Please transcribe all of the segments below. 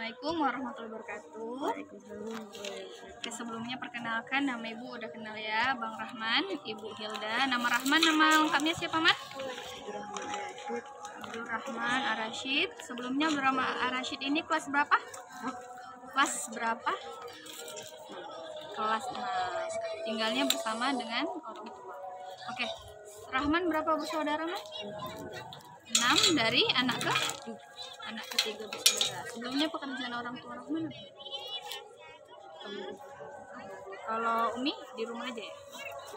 Assalamualaikum warahmatullahi wabarakatuh. Oke, sebelumnya perkenalkan, nama Ibu udah kenal ya, Bang Rahman, Ibu Hilda. Nama Rahman, nama lengkapnya siapa, Man? Abdul Rahman Ar-Rasyid. Sebelumnya Abdul Rahman Ar-Rasyid ini kelas berapa? Kelas berapa? Kelas 6. Tinggalnya bersama dengan orang tua. Oke, Rahman berapa bersaudara, Man? 6 dari anak ketiga bersaudara. Sebelumnya pekerjaan orang tua Rahman apa? Kalau Umi di rumah aja ya,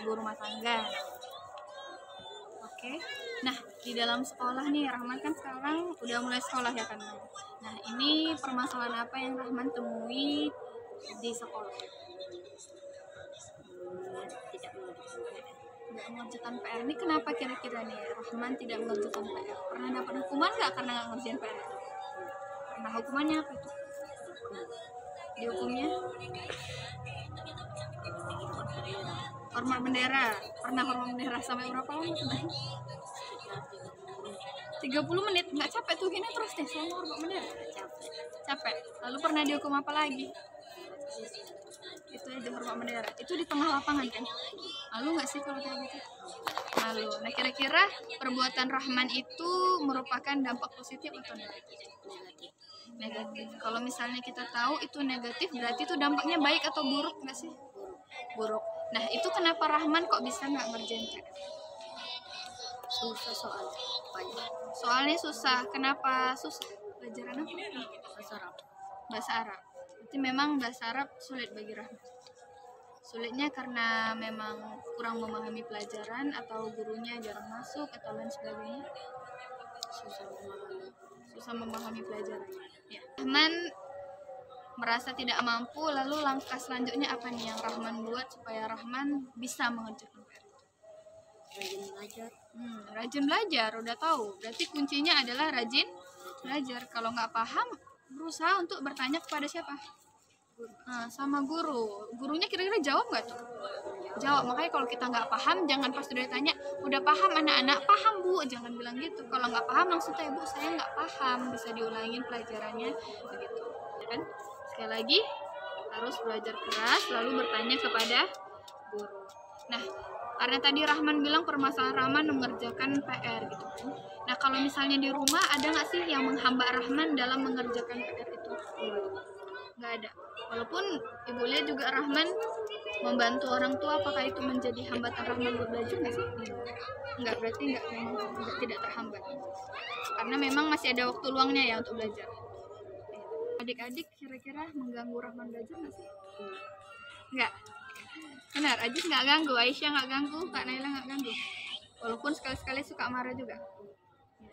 ibu rumah tangga. Oke. Nah, di dalam sekolah nih, Rahman kan sekarang udah mulai sekolah ya kan. Nah, ini permasalahan apa yang Rahman temui di sekolah? Tidak mengerjakan PR. Ini kenapa kira-kira nih Rahman tidak mengerjakan PR? Pernah dapat hukuman nggak karena nggak ngerjain PR itu? Nah, hukumannya apa itu? Dihukumnya hormat bendera. Pernah hormat bendera sampai berapa lama? 30 menit. Nggak capek tuh gini terus deh selama hormat bendera? Capek. Lalu pernah dihukum apa lagi? Itu aja, hormat bendera. Itu di tengah lapangan kan? Malu nggak sih kalau kayak gitu? Malu. Nah, kira-kira perbuatan Rahman itu merupakan dampak positif atau negatif? Negatif. Kalau misalnya kita tahu itu negatif, berarti itu dampaknya baik atau buruk nggak sih? Buruk. Nah, itu kenapa Rahman kok bisa nggak ngerjain PR? Susah Soalnya susah. Kenapa susah? Pelajaran apa? Bahasa Arab. Berarti memang bahasa Arab sulit bagi Rahman. Sulitnya karena memang kurang memahami pelajaran atau gurunya jarang masuk atau lain sebagainya. Susah memahami pelajaran. Ya. Rahman merasa tidak mampu, lalu langkah selanjutnya apa nih yang Rahman buat supaya Rahman bisa mengerjakan PR? Rajin belajar, udah tahu. Berarti kuncinya adalah rajin belajar. Kalau nggak paham, berusaha untuk bertanya kepada siapa? Sama guru. Gurunya kira-kira jawab nggak tuh? Jawab. Makanya kalau kita nggak paham, jangan pas udah ditanya, udah paham anak-anak? Paham Bu, jangan bilang gitu. Kalau nggak paham langsung tanya, Bu saya nggak paham, bisa diulangin pelajarannya, begitu. Ya kan? Sekali lagi harus belajar keras, lalu bertanya kepada guru. Nah, karena tadi Rahman bilang permasalahan Rahman mengerjakan PR gitu kan. Nah, kalau misalnya di rumah ada nggak sih yang menghambat Rahman dalam mengerjakan PR itu? Nggak ada. Walaupun Ibu lihat juga Rahman membantu orang tua, apakah itu menjadi hambatan Rahman buat belajar nggak sih? Nggak, berarti nggak, tidak terhambat. Karena memang masih ada waktu luangnya ya untuk belajar. Adik-adik kira-kira mengganggu Rahman belajar nggak sih? Nggak. Benar, Ajis nggak ganggu, Aisyah nggak ganggu, Kak Naila nggak ganggu. Walaupun sekali-sekali suka marah juga.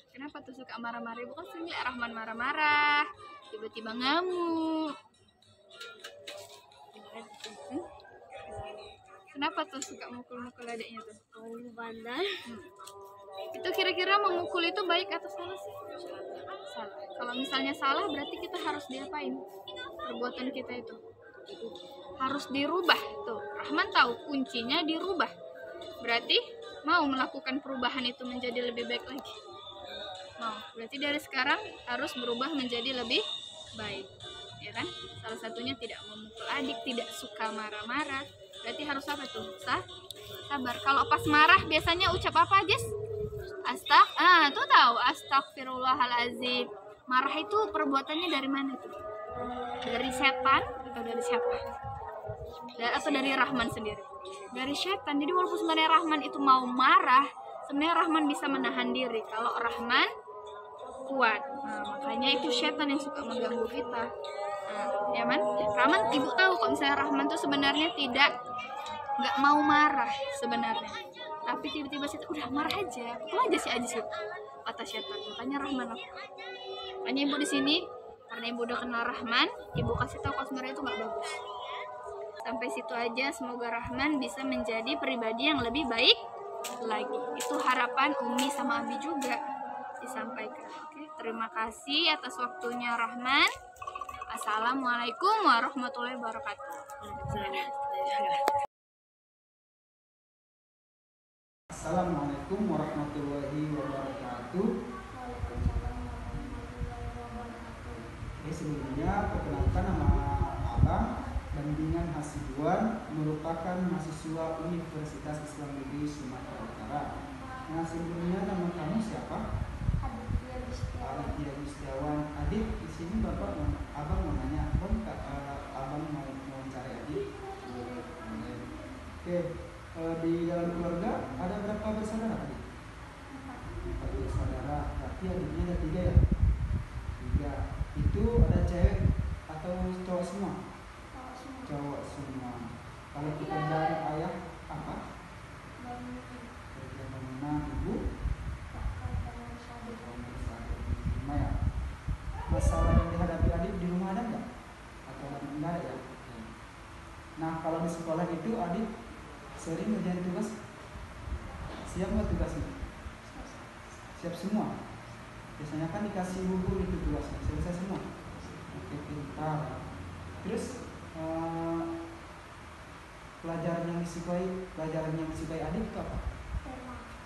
Kenapa tuh suka marah-marah? Ibu kan sering lihat Rahman marah-marah, tiba-tiba ngamuk. Kenapa tuh suka mukul-mukul adiknya tuh? Bandar. Itu kira-kira memukul itu baik atau salah sih? Salah. Kalau misalnya salah, berarti kita harus diapain? Perbuatan kita itu harus dirubah. Tuh, Rahman tahu kuncinya dirubah. Berarti mau melakukan perubahan itu menjadi lebih baik lagi. Mau. Berarti dari sekarang harus berubah menjadi lebih baik. Ya kan? Salah satunya tidak memukul adik, tidak suka marah-marah. Berarti harus apa tuh? Sabar. Kalau pas marah biasanya ucap apa, Jess? Tuh tahu, astagfirullahalazim. Marah itu perbuatannya dari mana tuh? Dari setan atau dari siapa? Atau dari Rahman sendiri? Dari setan. Jadi walaupun sebenarnya Rahman itu mau marah, sebenarnya Rahman bisa menahan diri. Kalau Rahman kuat, makanya itu setan yang suka mengganggu kita. Ya man, Rahman, Ibu tahu kok misalnya Rahman tuh sebenarnya nggak mau marah sebenarnya, tapi tiba-tiba setan udah marah aja, itu aja sih aja sih kata setan. Makanya Rahman makanya Ibu di sini karena Ibu udah kenal Rahman, Ibu kasih tahu kalau sebenarnya itu nggak bagus. Sampai situ aja, semoga Rahman bisa menjadi pribadi yang lebih baik lagi. Itu harapan Umi sama Abi juga disampaikan. Oke, terima kasih atas waktunya Rahman. Assalamualaikum warahmatullahi wabarakatuh. Assalamualaikum warahmatullahi wabarakatuh. Sebelumnya Perkenalkan, nama Abang Bandingan Hasibuan, merupakan mahasiswa Universitas Islam Negeri Sumatera Utara. Nah, sebelumnya nama kamu siapa? Aditya Gustiawan. Adik, di sini abang mau nanya, abang mau mencari adik? Oke, di dalam keluarga ada berapa bersaudara adik? 4 bersaudara. Berarti adiknya ada 3 ya? 3. Itu ada cewek atau cowok semua? Cowok semua. Kalau pekerjaan ayah apa? Kerja bangunan. Ibu? Rumah ya. Masalah yang dihadapi adik di rumah ada nggak? Atau nggak ada ya? Nah, kalau di sekolah itu adik sering ngerjain tugas? Siap nggak tugasnya? Siap semua. Biasanya kan dikasih buku itu tugasnya, selesai semua. Oke, pintar. Terus pelajaran yang disukai adik itu apa?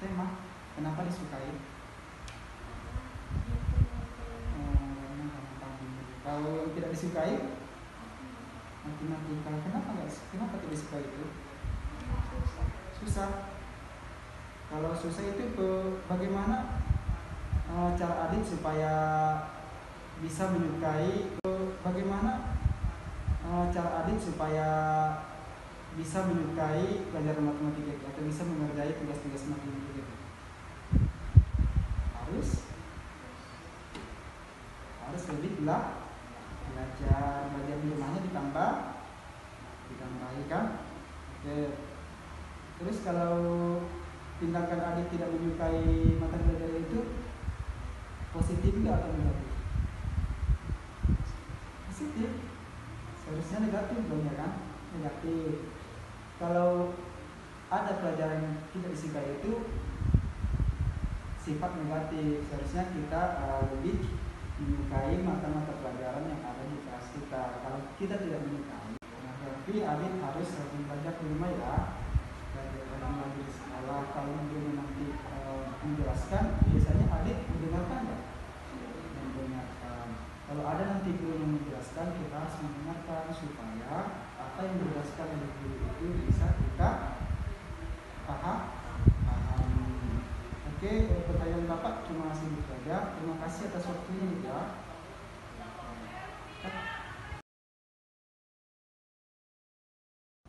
Tema. Kenapa disukai? Kalau yang tidak disukai, matematika. Kenapa tidak disukai itu? Susah. Kalau susah itu bagaimana cara adik supaya bisa menyukai? Bagaimana cara adik supaya bisa menyukai pelajaran matematika itu atau bisa mengerjai tugas-tugas matematika itu? Harus lebih belajar di rumahnya ditambahi kan? Oke. Terus kalau tindakan adik tidak menyukai mata pelajaran itu positif nggak atau negatif? Positif. Seharusnya negatif dong ya kan? Negatif. Kalau ada pelajaran yang tidak disukai itu sifat negatif. Seharusnya kita lebih menyukai mata-mata pelajaran yang ada di kelas kita. Kalau kita tidak menyukai, nah, berarti adik harus sering belajar di rumah ya. Belajar lagi di sekolah. Kalau gurunya nanti menjelaskan, biasanya adik mendengarkan nggak? Mendengarkan. Kalau ada nanti guru yang menjelaskan, kita harus mendengarkan supaya apa yang dijelaskan oleh guru itu bisa kita pahami. Oke, pertanyaan Bapak cuma segitu saja. Terima kasih atas waktunya ya.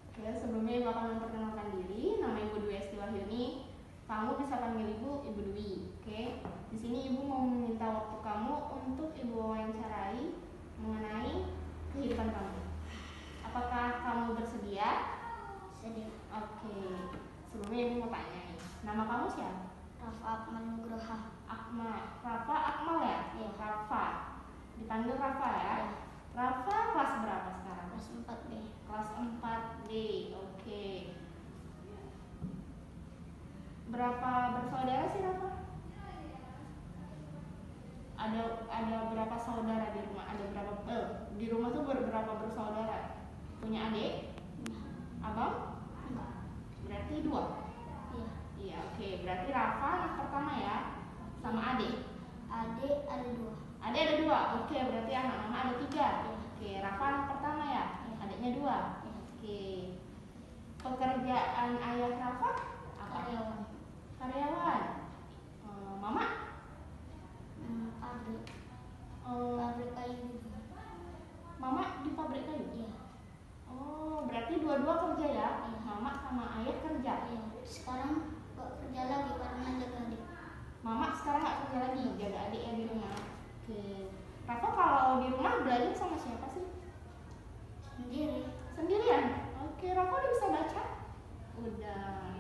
Oke, sebelumnya Ibu akan memperkenalkan diri. Nama Ibu Dwi Esti Wahyuni. Kamu bisa panggil Ibu Dwi. Oke. Di sini Ibu mau meminta waktu kamu untuk Ibu wawancarai mengenai kehidupan kamu. Apakah kamu bersedia? Sedih. Oke. Sebelumnya Ibu mau tanya nih. Nama kamu siapa? Rafa Akmal Nugroha. Rafa Akmal ya? Iya. Rafa. Dipanggil Rafa ya? Iya. Rafa kelas berapa sekarang? Kelas 4B. Kelas 4D. Oke. Berapa bersaudara sih Rafa? Ada berapa saudara di rumah? Ada berapa di rumah tuh berapa bersaudara? Punya adik? Abang? Enggak. Berarti 2. Iya. Iya, oke. Berarti Rafa anak pertama ya? Sama adik? Adik ada 2. Adik ada 2. Oke, berarti anak mama ada 3. Iya. Oke, Rafa anak pertama ya? Iya. Adiknya 2. Iya. Oke. Pekerjaan ayah Rafa apa? Karyawan. Mama? Pabrik. Eh, Pabrik kayu juga. Mama di pabrik kayu? Iya. Oh, berarti dua-dua kerja ya? Iya. Mama sama ayah kerja? Iya. Sekarang gak kerja lagi karena jaga adik. Mama sekarang nggak kerja lagi, jaga adiknya di rumah. Oke. Rafa kalau di rumah belajar sama siapa sih? Sendiri. Sendirian? Oke, Rafa udah bisa baca? Udah.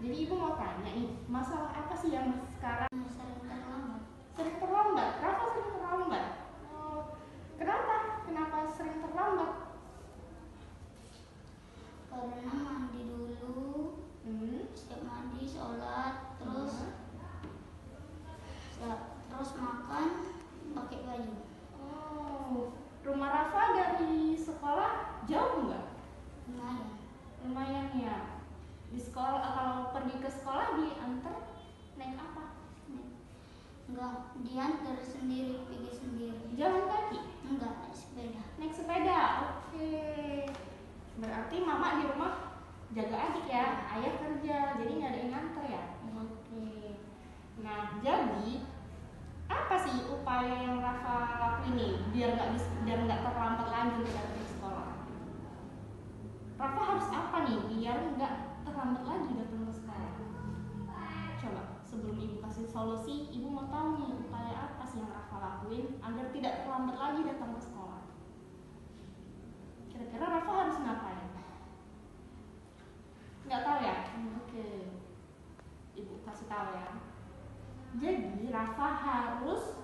Jadi ibu mau tanya nih, masalah apa sih yang sekarang Sering terlambat. sering terlambat? Rafa sering terlambat? Kenapa? Kenapa sering terlambat? Karena mandi dulu. Setiap mandi sholat terus makan pakai baju. Oh, rumah Rafa dari sekolah jauh nggak? Lumayan. Lumayan ya. Di sekolah kalau pergi ke sekolah diantar naik apa? Enggak, diantar sendiri, pergi sendiri. Jalan kaki? Enggak, naik sepeda. sepeda. Naik sepeda. Oke. Berarti mama di rumah jaga adik ya, ayah kerja, jadi nggak ada yang nganter ya. Oke. Nah, jadi apa sih upaya yang Rafa lakuin nih biar nggak terlambat lagi untuk datang ke sekolah? Rafa harus apa nih biar nggak terlambat lagi datang ke sekolah? Coba sebelum ibu kasih solusi, ibu mau tahu nih upaya apa sih yang Rafa lakuin agar tidak terlambat lagi datang ke sekolah. Kira-kira Rafa harus ngapain? Nggak tahu ya? Oke. Ibu kasih tahu ya. Jadi Rafa harus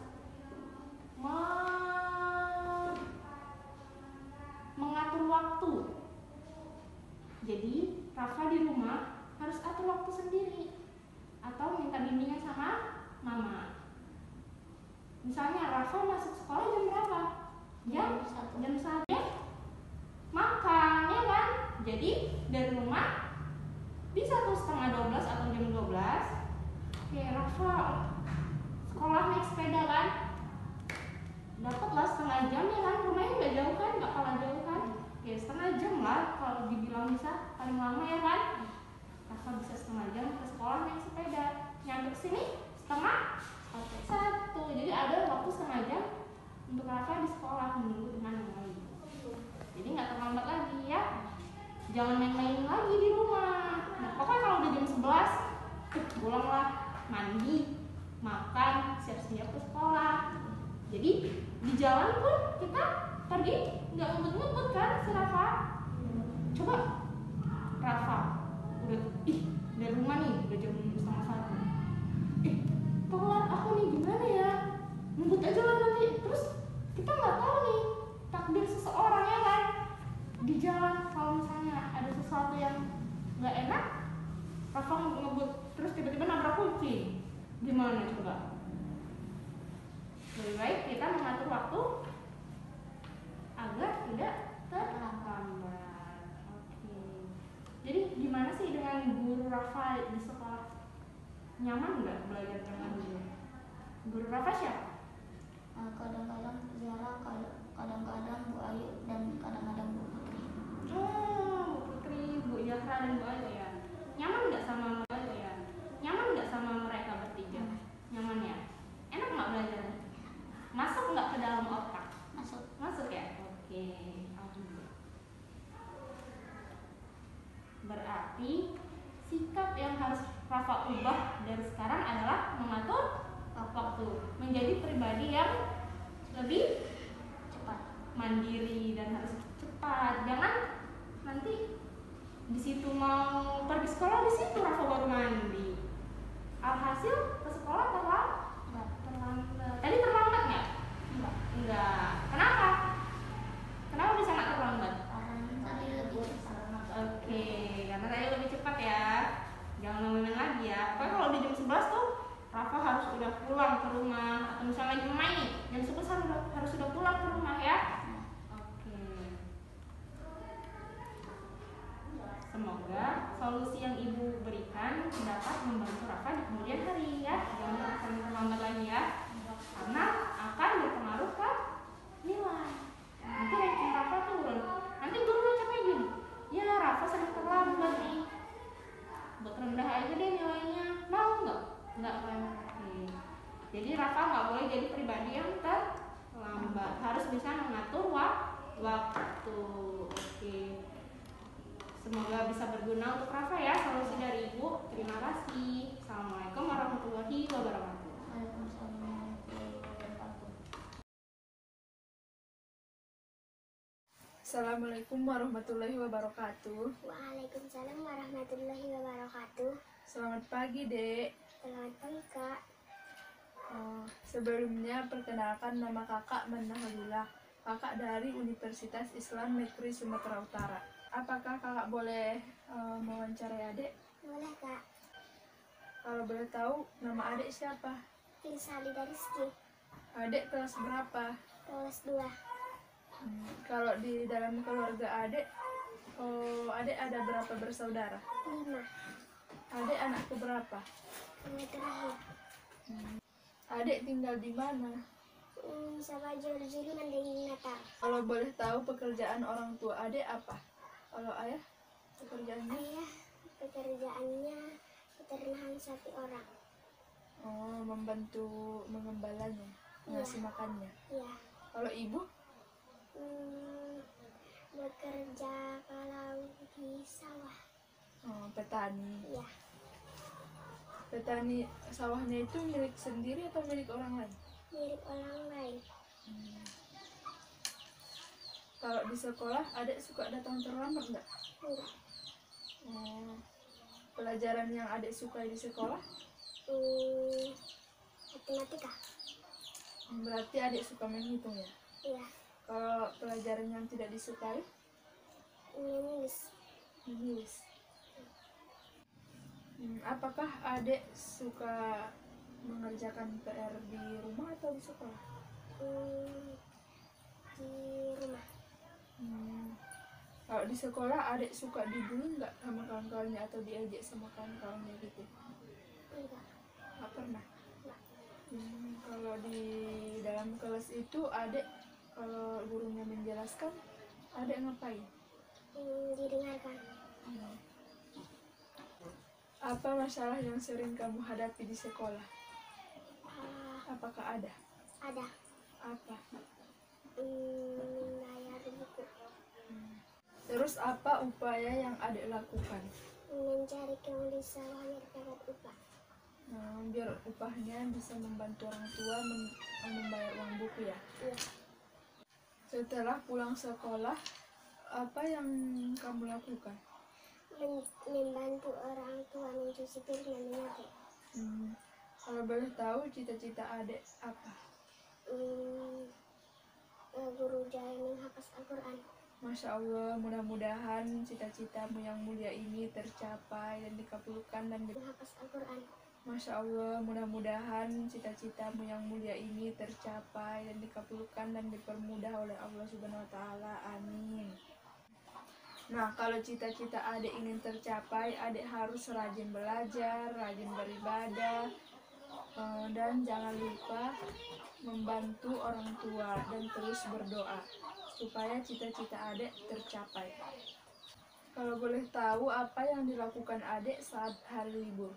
mengatur waktu. Jadi Rafa di rumah harus atur waktu sendiri atau minta bimbingan sama mama. Misalnya Rafa masuk sekolah jam berapa? Jam 1 makan ya kan? Jadi dari rumah bisa tuh setengah 12 atau jam 12. Oke, Rafa sekolah naik sepeda kan? Dapatlah setengah jam ya kan? Rumahnya nggak jauh kan? Nggak kalah jauh kan? Oke, setengah jam lah kalau dibilang bisa paling lama ya kan? Rafa bisa setengah jam ke sekolah naik sepeda. Nyampe sini setengah 1. Jadi ada waktu setengah jam untuk Rafa di sekolah menunggu dengan yang lain. Jadi nggak terlambat lagi ya. Jangan main-main lagi di rumah. Nah, pokoknya kalau udah jam 11 pulanglah, mandi, makan, siap-siap ke sekolah. Jadi di jalan pun kita pergi nggak ngebut-ngebut kan si Rafa. Coba Rafa udah dari rumah nih udah jam setengah 1. Telat aku nih gimana ya? Ngebut aja lah nanti. Terus kita nggak tahu nih takdir seseorang ya kan? Di jalan kalau misalnya ada sesuatu yang nggak enak, Rafa ngebut terus tiba-tiba nabrak kucing, gimana coba? Lebih baik kita mengatur waktu agar tidak terlambat. Oke. Jadi gimana sih dengan guru Rafa di sekolah? Nyaman nggak belajar dengan guru Rafa siapa? Kadang-kadang Zara, kadang-kadang Bu Ayu, dan kadang-kadang Bu Putri. Oh, Bu Putri, Bu Zahra dan Bu Ayu ya. Nyaman nggak sama Bu Ayu ya? Nyaman nggak sama mereka bertiga? Nyaman ya? Enak nggak belajarnya? Masuk nggak ke dalam otak? Masuk ya? Oke, alhamdulillah. Berarti sikap yang harus Rafa ubah dari sekarang adalah mengatur waktu, menjadi pribadi yang lebih Cepat. mandiri dan harus cepat. Jangan nanti di situ mau pergi sekolah di situ Rafa baru mandi. Alhasil ke sekolah terlambat. Tadi terlambat nggak? Enggak. Kenapa? Kenapa bisa nggak terlambat? Tadi lebih cepat. Oke, karena tadi lebih cepat ya. Jangan main lagi ya. Pokoknya kalau di jam 11 tuh Rafa harus udah pulang ke rumah. Atau misalnya lagi main nih, jam 11 harus udah pulang ke rumah ya. Oke. Semoga solusi yang ibu berikan dapat membantu Rafa di kemudian hari ya. Jangan akan terlambat lagi ya. Karena akan berpengaruh ke nilai. Nanti ranking Rafa turun. Nanti gurunya capek gini. Ya Rafa sering terlambat nih. Buat rendah aja deh nilainya. Mau nggak? Nggak kan? Jadi Rafa nggak boleh jadi pribadi yang terlambat. Harus bisa mengatur waktu. Oke. Semoga bisa berguna untuk Rafa ya solusi dari ibu. Terima kasih. Assalamualaikum warahmatullahi wabarakatuh. Waalaikumsalam warahmatullahi wabarakatuh. Assalamualaikum warahmatullahi wabarakatuh. Waalaikumsalam warahmatullahi wabarakatuh. Selamat pagi, Dek. Selamat pagi, Kak. Sebelumnya perkenalkan nama kakak Manahulillah. Kakak dari Universitas Islam Negeri Sumatera Utara. Apakah kakak boleh mewawancarai adik? Boleh, Kak. Kalau boleh tahu, nama adik siapa? Insali dari Rizky. Adik kelas berapa? Kelas 2. Kalau di dalam keluarga adik, adik ada berapa bersaudara? 5. Adik anak keberapa? Yang terakhir. Adik tinggal di mana? Bisa baju Juli mending Natal. Kalau boleh tahu pekerjaan orang tua adik apa? Kalau ayah pekerjaannya? Ayah pekerjaannya peternakan sapi orang. Oh, membantu mengembalanya, ngasih makannya. Iya. Kalau ibu? Bekerja kalau di sawah. Oh, petani. Iya. Petani sawahnya itu milik sendiri atau milik orang lain? Milik orang lain. Kalau di sekolah adik suka datang terlambat nggak? Enggak. Oh, pelajaran yang adik sukai di sekolah? Matematika. Berarti adik suka menghitung ya? Iya. Kalau pelajaran yang tidak disukai? Menulis. Menulis. Apakah adik suka mengerjakan PR di rumah atau di sekolah? Di rumah. Kalau di sekolah adik suka dibully nggak sama kawan-kawannya atau diejek sama kawan-kawannya gitu? Enggak. Nggak pernah. Kalau di dalam kelas itu adik kalau gurunya menjelaskan adik ngapain? Didengarkan. Apa masalah yang sering kamu hadapi di sekolah? Apakah ada? Ada. Apa? Bayar buku. Terus apa upaya yang adik lakukan? Mencari keong di sawah yang dapat upah. Biar upahnya bisa membantu orang tua membayar uang buku ya. Iya. Setelah pulang sekolah, apa yang kamu lakukan? Membantu orang tua mencuci piring dan menyapu. Kalau boleh tahu cita-cita adik apa? Guru jaya menghafaz Al-Quran. Masya Allah, mudah-mudahan cita-citamu yang mulia ini tercapai dan dikabulkan dan Menghafaz Al-Quran. Masya Allah, mudah-mudahan cita-citamu yang mulia ini tercapai dan dikabulkan dan dipermudah oleh Allah Subhanahu wa Ta'ala. Amin. Nah, kalau cita-cita adik ingin tercapai, adik harus rajin belajar, rajin beribadah, dan jangan lupa membantu orang tua dan terus berdoa supaya cita-cita adik tercapai. Kalau boleh tahu apa yang dilakukan adik saat hari libur?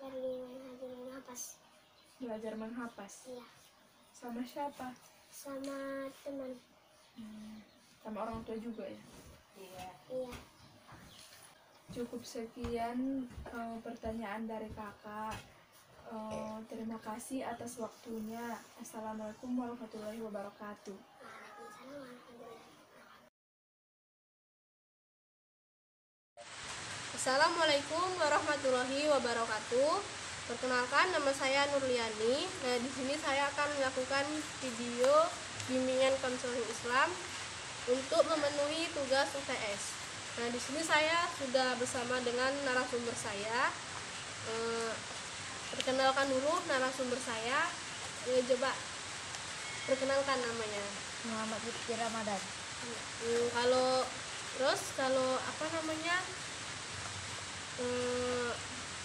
Menghafaz. Belajar menghafaz. Iya. Sama siapa? Sama teman. Sama orang tua juga ya? Iya. Cukup sekian pertanyaan dari kakak. Terima kasih atas waktunya. Assalamualaikum warahmatullahi wabarakatuh. Waalaikumsalam warahmatullahi wabarakatuh. Assalamualaikum warahmatullahi wabarakatuh. Perkenalkan, nama saya Nurliani. Nah, di sini saya akan melakukan video bimbingan konseling Islam untuk memenuhi tugas UTS. Nah, di sini saya sudah bersama dengan narasumber saya. Perkenalkan dulu narasumber saya. Coba perkenalkan namanya. Muhammad Lutfi Ramadan. Kalau apa namanya?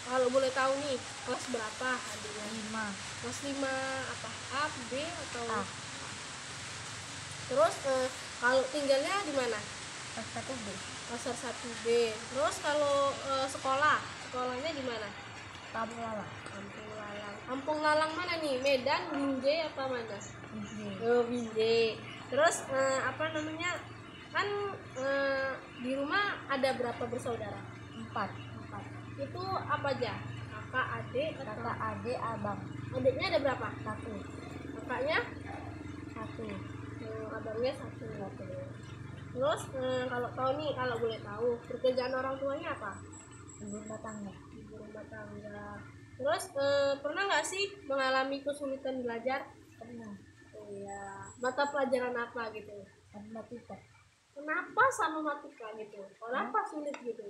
Kalau boleh tahu nih, kelas berapa adiknya? 5. Kelas 5 apa? A, B atau A. Terus kalau tinggalnya di mana? Kelas 1B. Pasar 1B. Terus kalau sekolahnya di mana? Kampung Lala. Kampung Lalang. Kampung Lalang mana nih? Medan, Binjai apa mana? Binjai. Oh, Binjai. Terus apa namanya? Kan di rumah ada berapa bersaudara? 4. Itu apa aja? Kakak, adik, atau Kakak, adik, abang. adiknya ada berapa? 1. Kakaknya? 1. Abangnya 1. Terus kalau boleh tahu pekerjaan orang tuanya apa? Ibu rumah tangga. Ibu rumah tangga. Terus pernah nggak sih mengalami kesulitan belajar? Pernah. Oh iya. Mata pelajaran apa gitu? Matematika. Kenapa sama matematika gitu? Kenapa sulit gitu?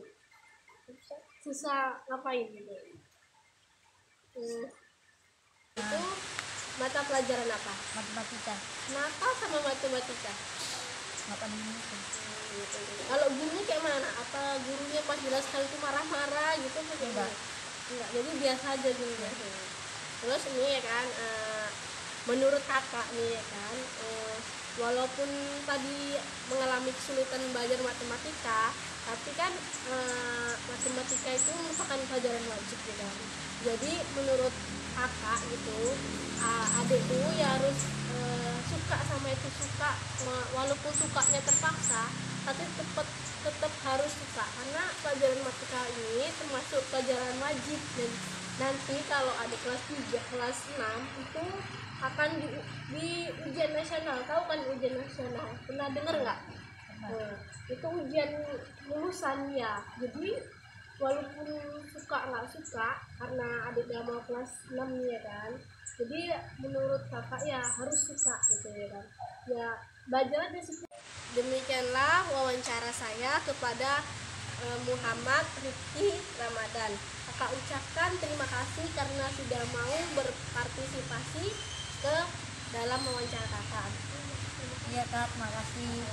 Susah ngapain gitu? Itu mata pelajaran apa? Matematika. Kenapa sama matematika? 8 menit. Kalau gurunya kayak mana? Apa gurunya pas jelaskan itu marah-marah gitu? Enggak. Enggak, jadi biasa aja gurunya. Terus ini ya kan, menurut kakak nih ya kan, walaupun tadi mengalami kesulitan belajar matematika, tapi kan matematika itu merupakan pelajaran wajib ya kan. Jadi menurut kakak gitu, adik tuh ya harus suka sama itu, suka walaupun sukanya terpaksa, tapi tetap harus suka, karena pelajaran matematika ini termasuk pelajaran wajib. Dan nanti kalau adik kelas 3, kelas 6 itu akan di ujian nasional. Tahu kan ujian nasional? Pernah dengar nggak? Itu ujian lulusan ya. Jadi walaupun suka nggak suka, karena adik dia mau kelas 6 ya kan, jadi menurut kakak ya harus suka gitu ya kan, ya belajar aja sih. Demikianlah wawancara saya kepada Muhammad Rifki Ramadan. Kakak ucapkan terima kasih karena sudah mau berpartisipasi ke dalam wawancara kakak. Iya Kak, makasih.